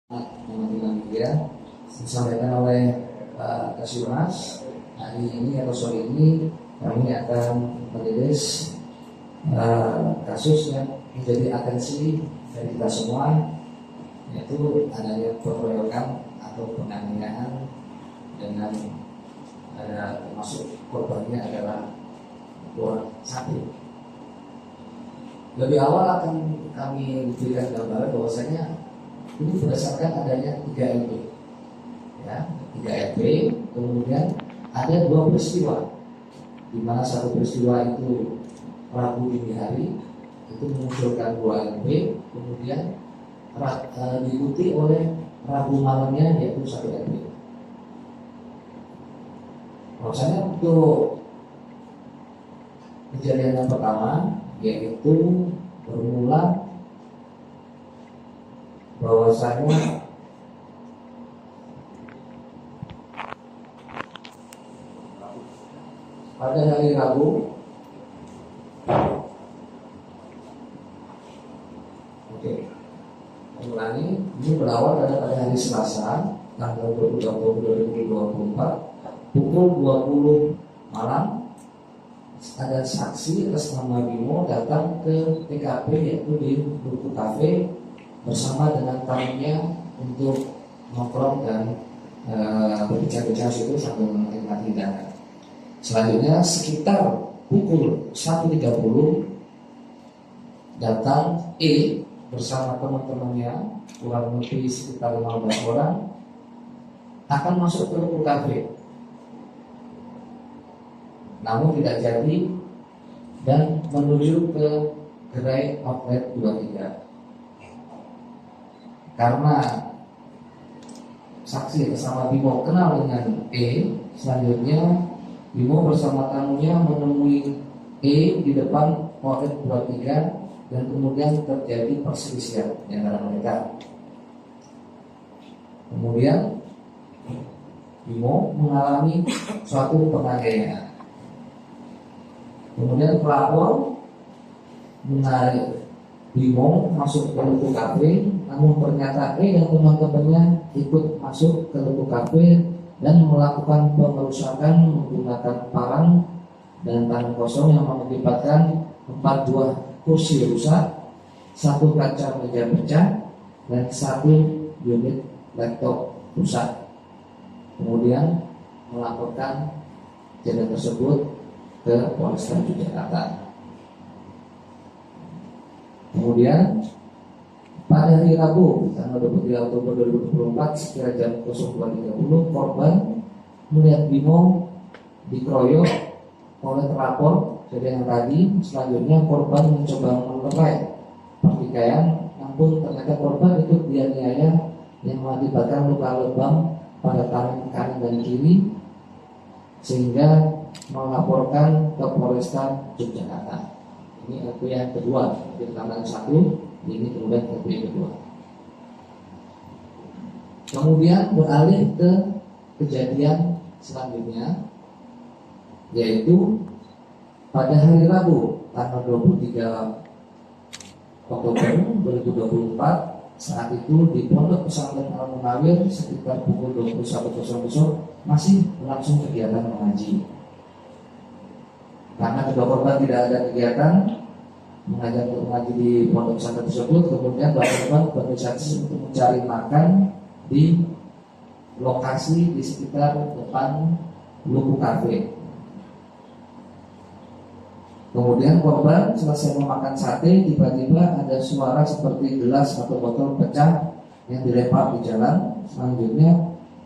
Teman-teman media disampaikan oleh Pak Kasimas. Hari ini atau sore ini kami akan merilis kasus yang menjadi atensi dari kita semua, yaitu adanya pengeroyokan atau penganiayaan dengan termasuk korbannya adalah orang sapi. Lebih awal akan kami berikan gambaran bahwasanya ini berdasarkan adanya 3 LP, ya, 3 LP. Kemudian ada 2 peristiwa, di mana satu peristiwa itu Rabu dini hari itu memunculkan 2 LP, kemudian diikuti oleh Rabu malamnya yaitu 1 LP. Maksudnya untuk kejadian yang pertama yaitu bermula bahwasanya pada hari Rabu, ulangi, ini berawal pada hari Selasa tanggal 20 Oktober 2024 pukul 20 malam. Ada saksi atas nama Bimo datang ke TKP yaitu di Ruku Cafe bersama dengan tamunya untuk nongkrong dan berbicara-bicara situ sambil menikmati hidangan. Selanjutnya sekitar pukul 1.30 datang E bersama teman-temannya kurang lebih sekitar 15 orang akan masuk ke Ruku Cafe, namun tidak jadi dan menuju ke gerai outlet 23. Karena saksi bersama Bimo kenal dengan E, selanjutnya Bimo bersama tamunya menemui E di depan outlet 23 dan kemudian terjadi perselisihan di antara mereka. Kemudian Bimo mengalami suatu penganiayaan. Kemudian pelapor menarik Bimo masuk ke Ruku Cafe, namun ternyata E dan teman-temannya ikut masuk ke Ruku Cafe dan melakukan pengerusakan menggunakan parang dan tangan kosong yang mengakibatkan 4 buah kursi rusak, 1 kaca meja pecah, dan 1 unit laptop rusak. Kemudian melaporkan kejadian tersebut ke Polresta Jakarta. Kemudian pada hari Rabu tanggal 23 Oktober 2024 sekira jam 02.30 korban melihat Bimo dikeroyok oleh terlapor kejadian tadi. Selanjutnya korban mencoba melerai pertikaian, namun ternyata korban itu dianiaya yang mengakibatkan luka lebam pada tangan kanan dan kiri sehingga melaporkan ke Polresta Yogyakarta. Ini LP yang kedua, di rekaman 1, ini kemudian LP yang kedua. Kemudian beralih ke kejadian selanjutnya, yaitu pada hari Rabu tanggal 23 Oktober 2024, saat itu di Pondok Pesantren Al-Munawir sekitar pukul 21.00 masih berlangsung kegiatan mengaji. Karena kedua korban tidak ada kegiatan mengajar untuk mengaji di pondok pesantren tersebut, kemudian dua korban berinisiatif untuk mencari makan di lokasi di sekitar depan Ruku Cafe. Kemudian korban selesai memakan sate, tiba-tiba ada suara seperti gelas atau botol pecah yang dilempar di jalan. Selanjutnya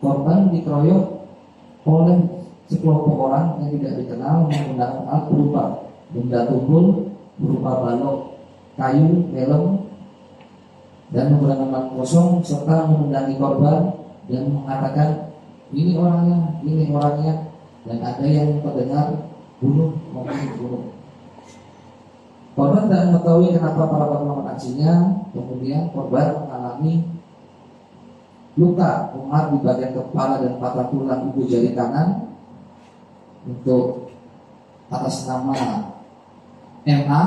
korban dikeroyok oleh sekelompok orang yang tidak dikenal menggunakan alat berupa benda tumpul berupa balok kayu, helm, dan menggunakan tangan kosong serta menendangi korban dan mengatakan ini orangnya, dan ada yang terdengar bunuh maupun bunuh. Korban tidak mengetahui kenapa para melakukan aksinya. Kemudian korban mengalami luka umar di bagian kepala dan patah tulang ibu jari kanan. Untuk atas nama MA,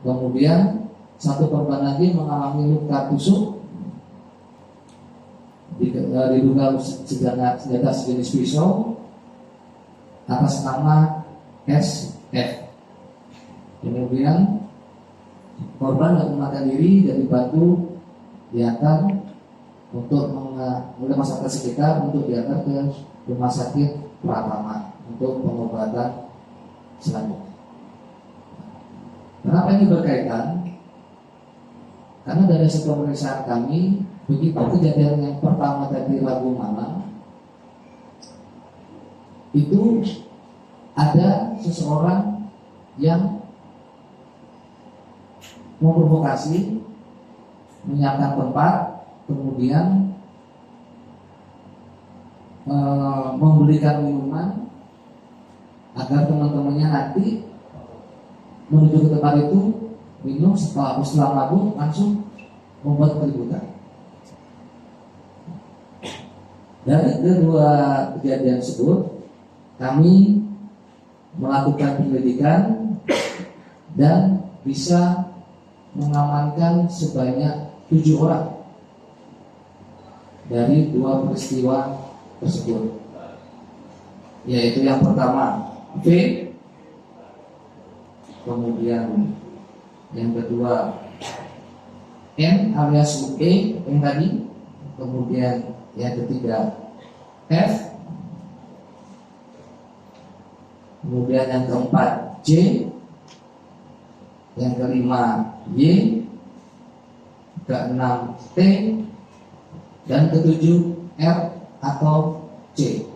kemudian satu korban lagi mengalami luka tusuk diduga senjata sejenis pisau atas nama SF. Kemudian korban menggunakan diri dan dibantu diantar oleh masyarakat sekitar untuk diantar ke rumah sakit Pratama untuk pengobatan selanjutnya. Kenapa ini berkaitan? Karena dari hasil pemeriksaan kami, begitu kejadian yang pertama tadi Rabu malam, itu ada seseorang yang memprovokasi, menyiapkan tempat, kemudian membelikan minuman agar teman-temannya nanti menuju ke tempat itu minum, setelah mabuk langsung membuat keributan. Dari kedua kejadian tersebut kami melakukan penyelidikan dan bisa mengamankan sebanyak 7 orang dari 2 peristiwa tersebut, yaitu yang pertama V, kemudian yang kedua N alias UE yang tadi, kemudian yang ketiga F, kemudian yang keempat J, yang kelima Y, keenam T, dan ketujuh R atau C.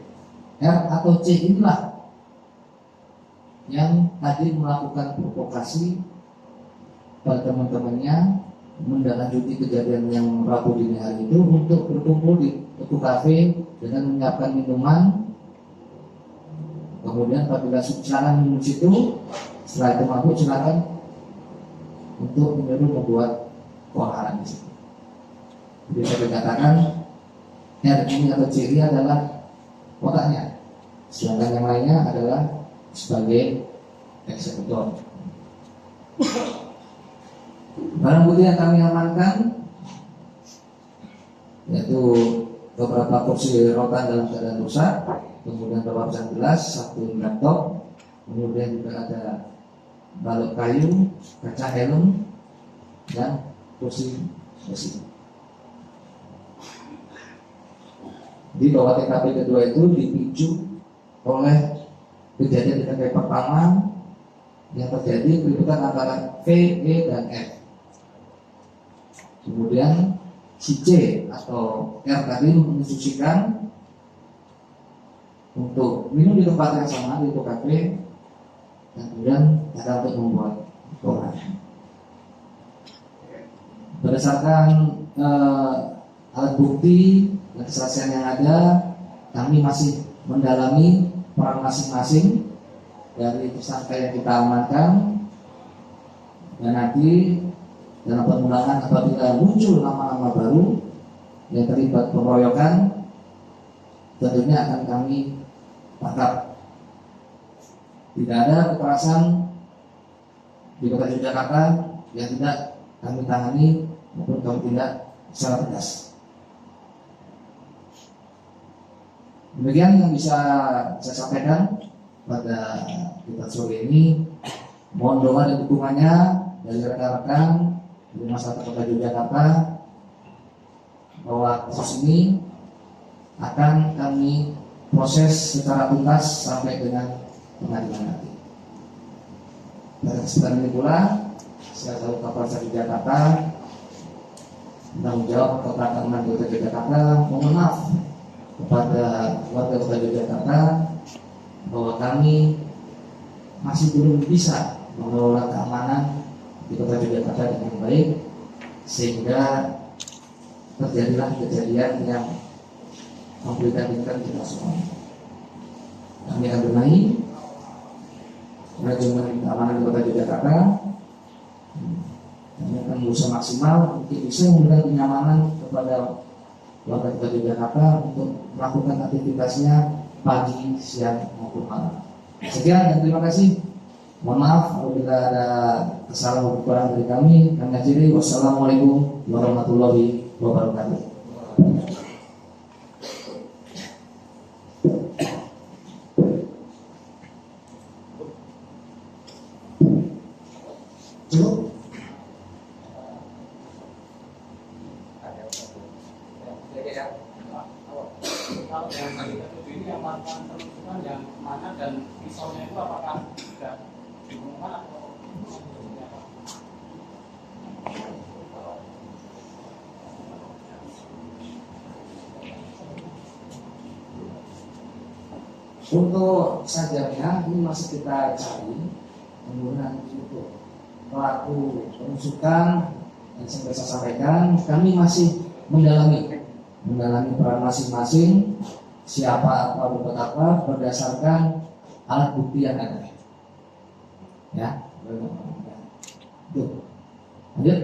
R atau C inilah yang tadi melakukan provokasi pada teman-temannya menindaklanjuti kejadian yang Rabu dini hari itu untuk berkumpul di suatu kafe dengan menyiapkan minuman. Kemudian apabila silakan minum situ, setelah itu mabuk silakan untuk menyuruh membuat keonaran di situ. Jadi saya dikatakan R ini atau C ini adalah otaknya, sedangkan yang lainnya adalah sebagai eksekutor. Barang bukti yang kami amankan yaitu beberapa kursi rotan dalam keadaan rusak, kemudian beberapa pesan gelas, 1 laptop, kemudian juga ada balok kayu, kaca helm, dan kursi besi. Di bawah TKP kedua itu dipicu oleh kejadian di TKP pertama yang terjadi keributan antara V, E, dan F. Kemudian si C atau R tadi menginstruksikan untuk minum di tempat yang sama di TKP dan kemudian ada untuk membuat koran. Berdasarkan alat bukti dan kesaksian yang ada, kami masih mendalami peran masing-masing dari tersangka yang kita amankan, dan nanti dalam permulaan apabila muncul nama-nama baru yang terlibat pengeroyokan, tentunya akan kami tangkap. Tidak ada kekerasan di Kota Yogyakarta yang tidak kami tangani maupun kami tidak secara tegas. Demikian yang bisa saya sampaikan pada kita sore ini. Mohon doa dan dukungannya dari rekan-rekan dari masyarakat Kota Yogyakarta bahwa kasus ini akan kami proses secara tuntas sampai dengan pengadilan nanti. Pada kesempatan ini pula saya selaku Kapolres Jakarta tanggung jawab Kementerian Kota Yogyakarta mohon maaf kepada warga Kota Yogyakarta bahwa kami masih belum bisa mengelola keamanan di Kota Yogyakarta dengan baik, sehingga terjadilah kejadian yang memprihatinkan kita semua. Kami akan benahi manajemen keamanan di Kota Yogyakarta. Kami akan berusaha maksimal untuk bisa memberikan kenyamanan kepada warga Kota Yogyakarta untuk melakukan aktivitasnya pagi, siang maupun malam. Sekian dan terima kasih. Mohon maaf apabila ada kesalahan kekurangan dari kami. Kami akhiri. Wassalamualaikum warahmatullahi wabarakatuh. Cukup? Kalau yang tadi ini yang mantan penusukan yang mana dan pisaunya itu apakah sudah ditemukan atau seperti apa? Untuk sajamnya ini masih kita cari. Kemudian untuk pelaku penusukan yang saya sampaikan, kami masih mendalami peran masing-masing, siapa atau berbuat apa berdasarkan alat bukti yang ada. Ya, itu. Lanjut.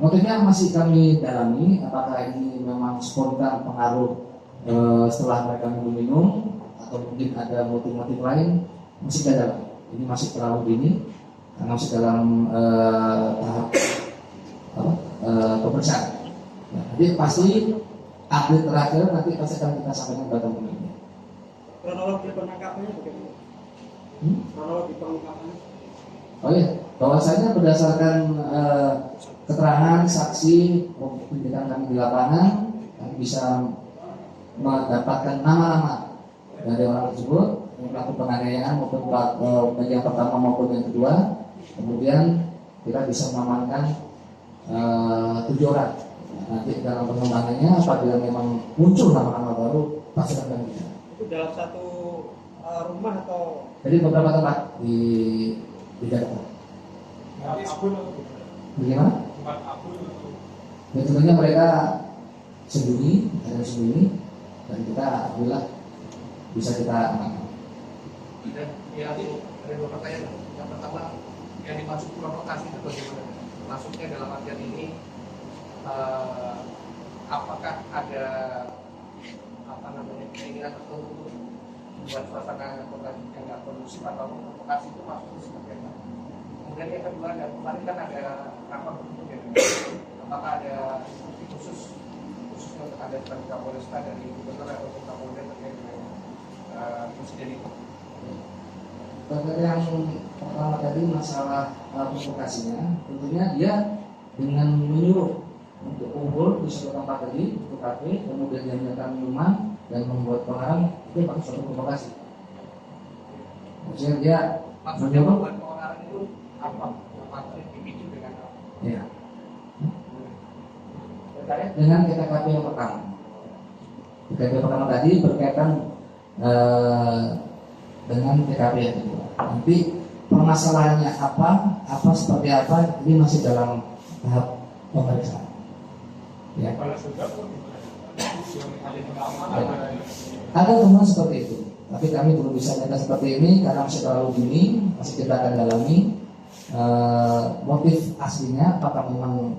Motifnya masih kami dalami, apakah ini memang spontan pengaruh setelah mereka minum atau mungkin ada motif-motif lain, masih kita dalami. Ini masih terlalu dini karena masih dalam tahap pemeriksaan. Nah, jadi pasti update terakhir nanti pasti akan kita sampaikan pada teman-teman. Kronologi penangkapannya bagaimana? Kronologi penangkapannya? Oh iya, bahwasanya berdasarkan keterangan saksi pendidikan kami di lapangan, kami bisa mendapatkan nama-nama dari orang tersebut, pelaku penganiayaan maupun pelaku yang pertama maupun yang kedua. Kemudian kita bisa mengamankan 7 orang. Nanti dalam pengembangannya apabila memang muncul nama-nama baru pasti akan kita. Itu dalam satu rumah atau? Jadi beberapa tempat di Jakarta. Bagaimana? Ya, tentunya mereka sembunyi, dan kita alhamdulillah bisa kita amankan. Dan ya ada 2 pertanyaan. Yang pertama, yang dimaksud provokasi itu bagaimana? Maksudnya dalam artian ini, apakah ada keinginan tertentu buat suasana kota yang nggak kondusif atau provokasi itu maksudnya seperti apa? Kemudian yang kedua, dan kemarin kan ada rapat tertutup ya, apakah ada instruksi khususnya untuk ada sebagai Kapolresta dari Gubernur atau Kapolda terkait dengan insiden itu? Terkait yang pertama tadi masalah provokasinya, tentunya dia dengan menyuruh untuk kumpul di suatu tempat tadi, untuk kafe, kemudian dia menyatakan minuman dan membuat pengarang, itu pakai suatu provokasi. Maksudnya dia menyuruh membuat pengarang itu apa? Maksudnya dipicu dengan apa? Ya. Dengan TKP yang pertama. TKP pertama tadi berkaitan dengan TKP yang kedua. Nanti permasalahannya apa seperti apa, ini masih dalam tahap pemeriksaan. Ya. Ada temuan seperti itu, tapi kami belum bisa nyata seperti ini karena masih terlalu dini, masih kita akan dalami motif aslinya, apakah memang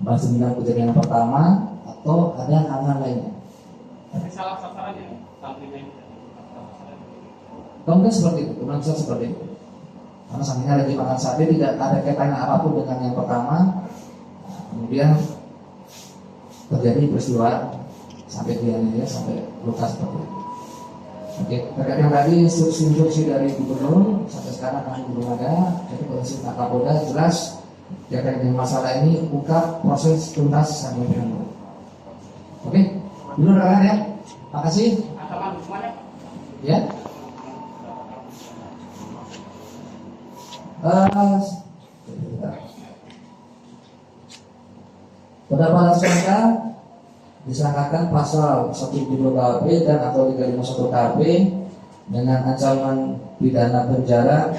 balas dendam kejadian pertama atau ada hal-hal lainnya. Tapi salah sasarannya santrinya ini. Kemudian seperti itu, kemudian bisa seperti itu. Karena santrinya lagi makan sate, tidak ada kaitannya apapun dengan yang pertama. Kemudian terjadi peristiwa sampai dianiaya sampai luka seperti itu. Oke, terkait yang tadi instruksi dari gubernur sampai sekarang kami belum ada. Jadi kondisi Pak Kapolda jelas terkait dengan masalah ini ungkap proses tuntas sampai dengan dulu. Oke, dulu rekan ya. Makasih. Ya. Pendapat tersangka disangkakan pasal 172 KUHP dan atau 351 KUHP dengan ancaman pidana penjara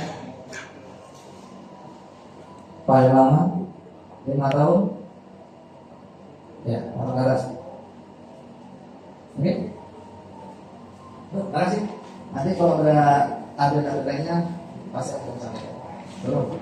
paling lama 5 tahun. Ya, orang keras. Oke. Terima kasih. Nanti kalau ada update lainnya pasti akan sampaikan. Belum.